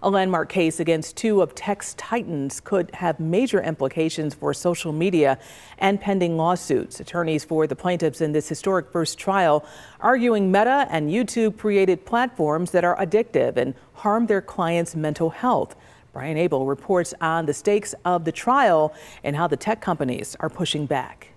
A landmark case against two of tech's titans could have major implications for social media and pending lawsuits. Attorneys for the plaintiffs in this historic first trial arguing Meta and YouTube created platforms that are addictive and harm their clients' mental health. Brian Abel reports on the stakes of the trial and how the tech companies are pushing back.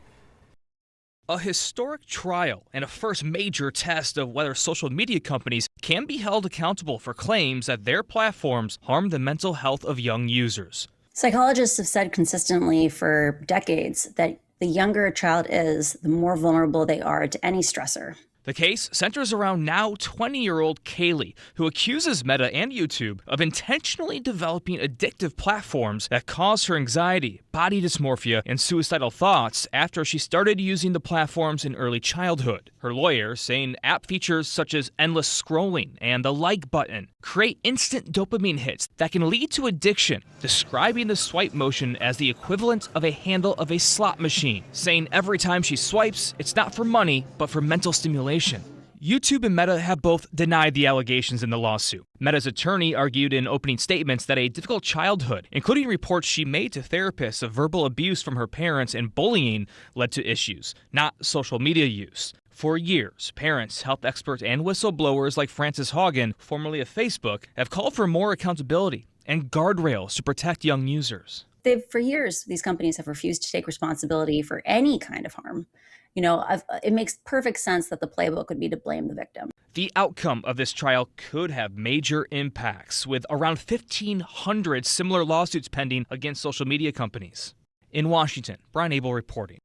A historic trial and a first major test of whether social media companies can be held accountable for claims that their platforms harm the mental health of young users. Psychologists have said consistently for decades that the younger a child is, the more vulnerable they are to any stressor. The case centers around now 20-year-old Kaylee, who accuses Meta and YouTube of intentionally developing addictive platforms that cause her anxiety, body dysmorphia, and suicidal thoughts after she started using the platforms in early childhood. Her lawyer saying app features such as endless scrolling and the like button create instant dopamine hits that can lead to addiction, describing the swipe motion as the equivalent of a handle of a slot machine, saying every time she swipes, it's not for money, but for mental stimulation. YouTube and Meta have both denied the allegations in the lawsuit. Meta's attorney argued in opening statements that a difficult childhood, including reports she made to therapists of verbal abuse from her parents and bullying, led to issues, not social media use. For years, parents, health experts, and whistleblowers like Frances Haugen, formerly of Facebook, have called for more accountability and guardrails to protect young users. For years, these companies have refused to take responsibility for any kind of harm. It makes perfect sense that the playbook would be to blame the victim. The outcome of this trial could have major impacts, with around 1,500 similar lawsuits pending against social media companies. In Washington, Brian Abel reporting.